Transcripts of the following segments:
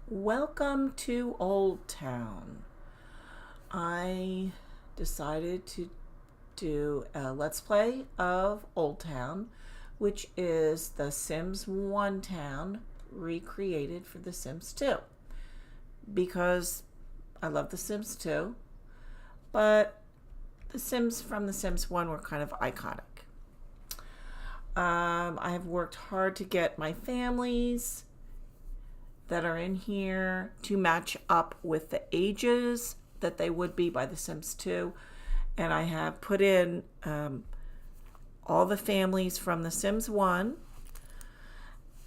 Welcome to Old Town. I decided to do a Let's Play of Old Town, which is the Sims 1 town recreated for The Sims 2. Because I love The Sims 2, but the Sims from The Sims 1 were kind of iconic. I have worked hard to get my families that are in here to match up with the ages that they would be by The Sims 2. And I have put in all the families from The Sims 1,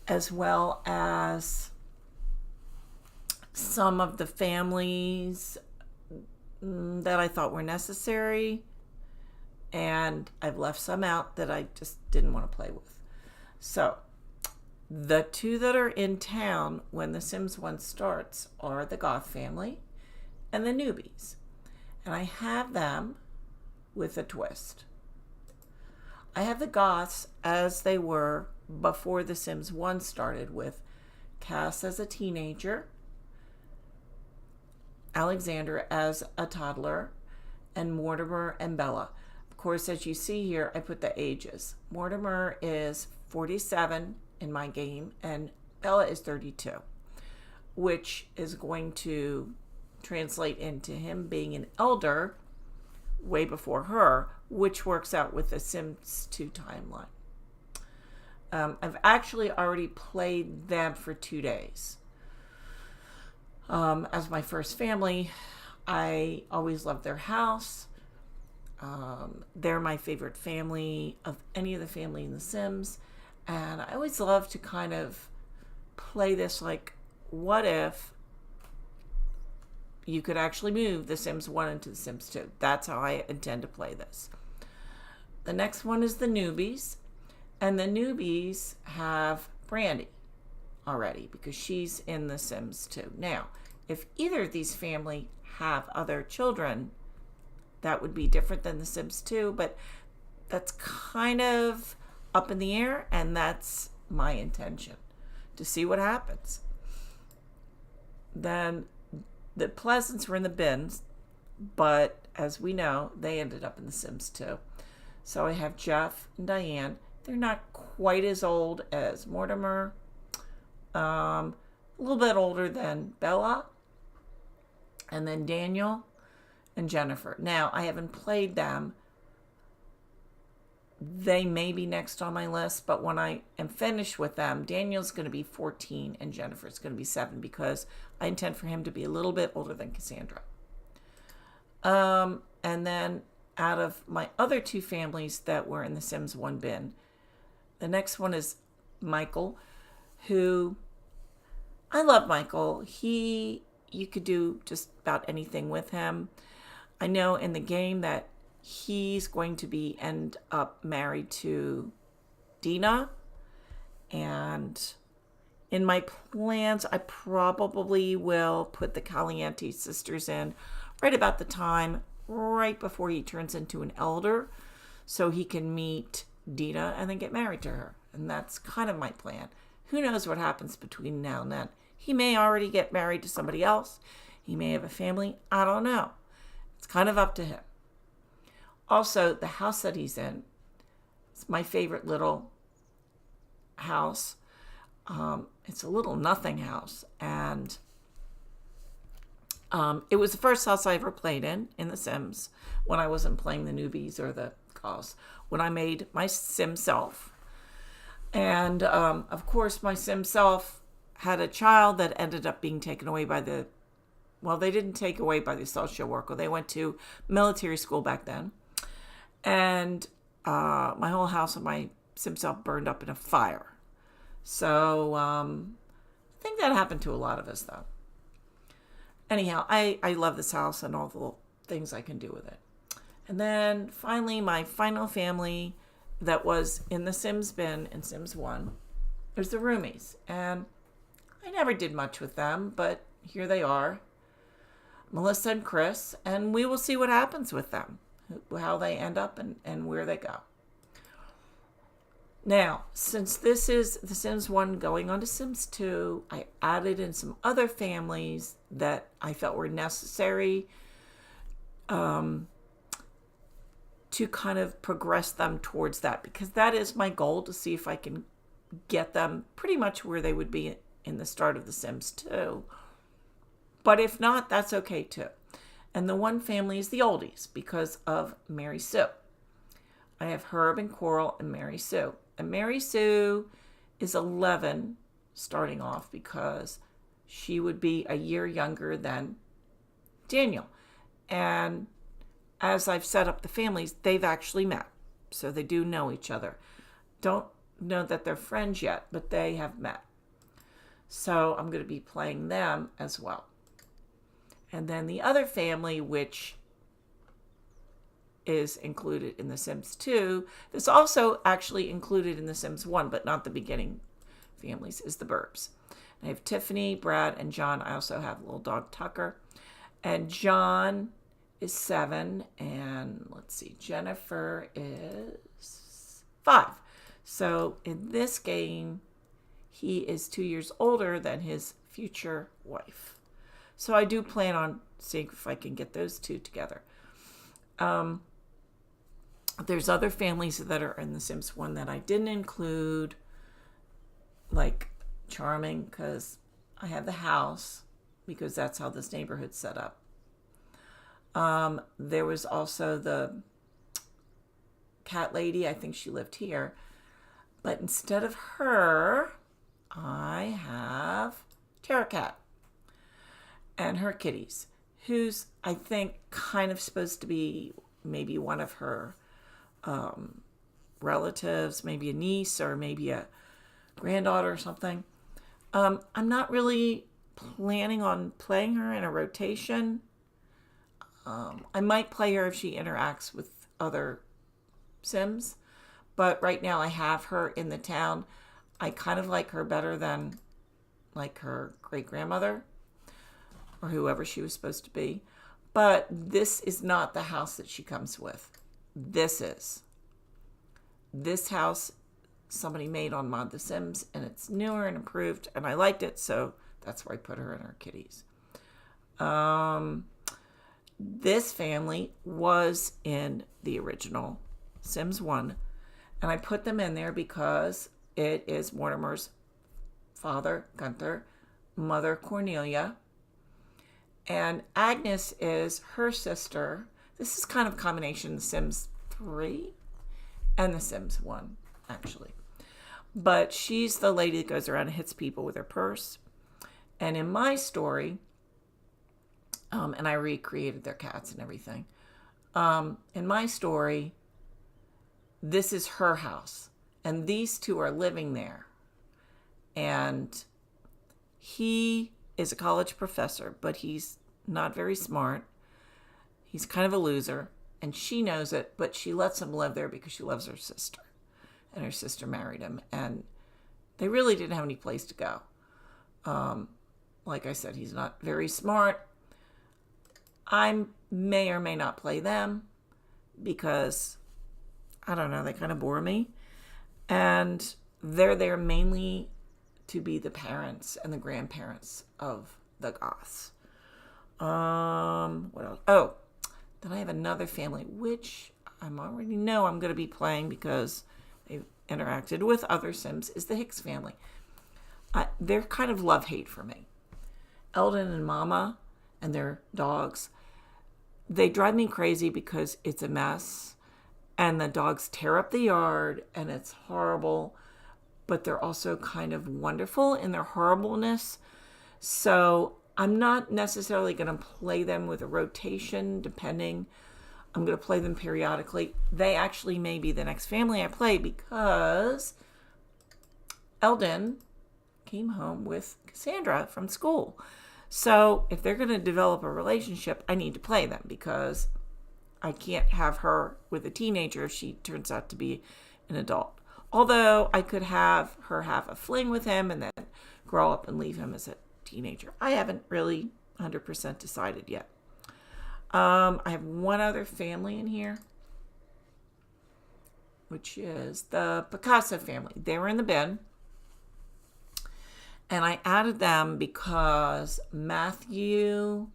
as well as some of the families that I thought were necessary. And I've left some out that I just didn't want to play with. So the two that are in town when The Sims 1 starts are the Goth family and the newbies. And I have them with a twist. I have the Goths as they were before The Sims 1 started, with Cass as a teenager, Alexander as a toddler, and Mortimer and Bella. Of course, as you see here, I put the ages. Mortimer is 47 in my game, and Bella is 32, which is going to translate into him being an elder way before her, which works out with the Sims 2 timeline. I've actually already played them for 2 days. As my first family, I always loved their house. They're my favorite family of any of the family in The Sims. And I always love to kind of play this like, what if you could actually move The Sims 1 into The Sims 2? That's how I intend to play this. The next one is the newbies. And the newbies have Brandy already because she's in The Sims 2. Now, if either of these family have other children, that would be different than The Sims 2, but that's kind of up in the air, and that's my intention, to see what happens. Then the Pleasants were in the bins, but as we know, they ended up in The Sims 2. So I have Jeff and Diane. They're not quite as old as Mortimer, a little bit older than Bella, and then Daniel and Jennifer. Now, I haven't played them. They may be next on my list, but when I am finished with them, Daniel's going to be 14 and Jennifer's going to be 7 because I intend for him to be a little bit older than Cassandra. And then out of my other 2 families that were in The Sims 1 bin, the next one is Michael, who I love Michael. You could do just about anything with him. I know in the game that he's going to end up married to Dina, and in my plans I probably will put the Caliente Sisters in right about the time right before he turns into an elder, so he can meet Dina and then get married to her. And that's kind of my plan. Who knows what happens between now and then? He may already get married to somebody else. He may have a family. I don't know. It's kind of up to him. Also, the house that he's in, it's my favorite little house. It's a little nothing house. And it was the first house I ever played in The Sims, when I wasn't playing the newbies or the Goths, when I made my Sim self. And, of course, my Sim self had a child that ended up being taken away by they didn't take away by the social worker. They went to military school back then. And my whole house and my Sim self burned up in a fire. So I think that happened to a lot of us, though. Anyhow, I love this house and all the little things I can do with it. And then finally, my final family that was in the Sims bin in Sims 1 is the roomies. And I never did much with them, but here they are, Melissa and Chris, and we will see what happens with them, how they end up and where they go. Now, since this is The Sims 1 going on to Sims 2, I added in some other families that I felt were necessary to kind of progress them towards that, because that is my goal, to see if I can get them pretty much where they would be in the start of The Sims 2. But if not, that's okay too. And the one family is the oldies because of Mary Sue. I have Herb and Coral and Mary Sue. And Mary Sue is 11 starting off because she would be a year younger than Daniel. And as I've set up the families, they've actually met. So they do know each other. Don't know that they're friends yet, but they have met. So I'm going to be playing them as well. And then the other family, which is included in The Sims 2, that's also actually included in The Sims 1, but not the beginning families, is the Burbs. I have Tiffany, Brad, and John. I also have little dog Tucker. And John is 7, and let's see, Jennifer is 5. So in this game, he is 2 years older than his future wife. So I do plan on seeing if I can get those two together. There's other families that are in The Sims 1 that I didn't include, like Charming, because I have the house, because that's how this neighborhood's set up. There was also the cat lady. I think she lived here. But instead of her, I have Terra Cat and her kitties, who's, I think, kind of supposed to be maybe one of her relatives, maybe a niece or maybe a granddaughter or something. I'm not really planning on playing her in a rotation. I might play her if she interacts with other Sims, but right now I have her in the town. I kind of like her better than like her great-grandmother or whoever she was supposed to be. But this is not the house that she comes with. This is. This house somebody made on Mod The Sims, and it's newer and improved, and I liked it, so that's where I put her and her kitties. This family was in the original Sims 1, and I put them in there because it is Mortimer's father, Gunther, mother, Cornelia, and Agnes is her sister. This is kind of a combination of The Sims 3 and The Sims 1, actually. But she's the lady that goes around and hits people with her purse. And in my story, and I recreated their cats and everything. In my story, this is her house. And these two are living there. And he is a college professor, but he's not very smart. He's kind of a loser. And she knows it, but she lets him live there because she loves her sister. And her sister married him. And they really didn't have any place to go. Like I said, he's not very smart. I may or may not play them because, I don't know, they kind of bore me. And they're there mainly to be the parents and the grandparents of the Goths. What else? Oh, then I have another family, which I already know I'm going to be playing because they've interacted with other Sims, is the Hicks family. They're kind of love-hate for me. Eldon and Mama and their dogs, they drive me crazy because it's a mess and the dogs tear up the yard and it's horrible, but they're also kind of wonderful in their horribleness. So I'm not necessarily going to play them with a rotation, depending. I'm going to play them periodically. They actually may be the next family I play because Eldon came home with Cassandra from school. So if they're going to develop a relationship, I need to play them because I can't have her with a teenager if she turns out to be an adult. Although I could have her have a fling with him and then grow up and leave him as a teenager. I haven't really 100% decided yet. I have one other family in here. which is the Picasa family. They were in the bin. And I added them because Matthew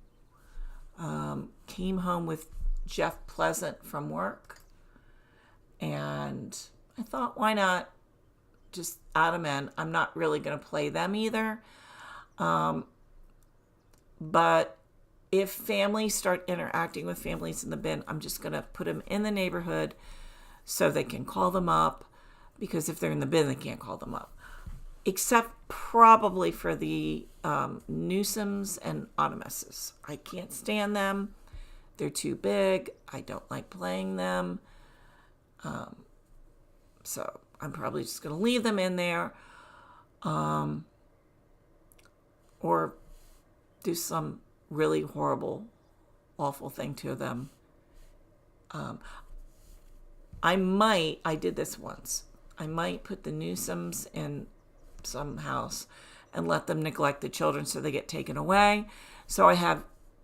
came home with Jeff Pleasant from work. And I thought, why not just add them in? I'm not really going to play them either. But if families start interacting with families in the bin, I'm just going to put them in the neighborhood so they can call them up, because if they're in the bin, they can't call them up. Except probably for the Newsomes and Automuses. I can't stand them. They're too big. I don't like playing them. So I'm probably just going to leave them in there. Or do some really horrible, awful thing to them. I did this once. I might put the Newsomes in some house and let them neglect the children so they get taken away. So I have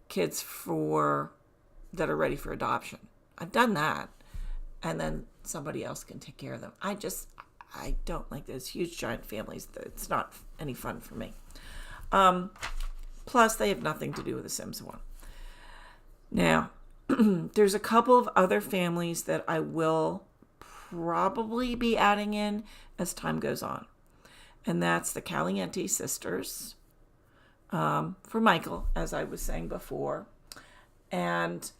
kids that are ready for adoption. I've done that. And then somebody else can take care of them. I don't like those huge giant families. It's not any fun for me. Plus, they have nothing to do with the Sims 1. Now, there's a couple of other families that I will probably be adding in as time goes on. And that's the Caliente Sisters for Michael, as I was saying before. And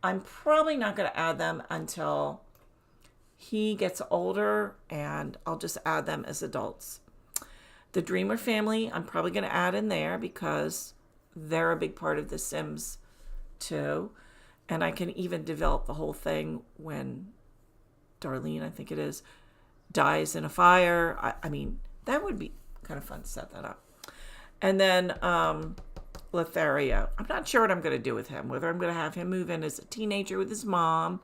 I'm probably not going to add them until he gets older, and I'll just add them as adults. The Dreamer family, I'm probably going to add in there because they're a big part of The Sims 2. And I can even develop the whole thing when Darlene, I think it is, dies in a fire. I mean, that would be kind of fun to set that up. And then Lothario. I'm not sure what I'm going to do with him, whether I'm going to have him move in as a teenager with his mom,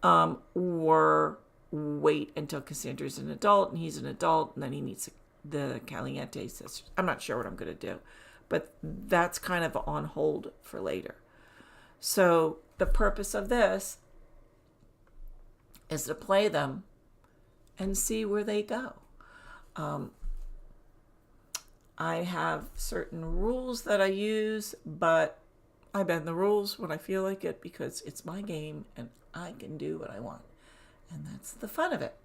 or wait until Cassandra's an adult and he's an adult and then he meets the Caliente Sisters. I'm not sure what I'm going to do, but that's kind of on hold for later. So the purpose of this is to play them and see where they go. I have certain rules that I use, but I bend the rules when I feel like it because it's my game and I can do what I want. And that's the fun of it.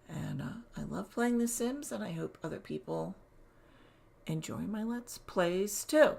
And I love playing The Sims, and I hope other people enjoy my Let's Plays too.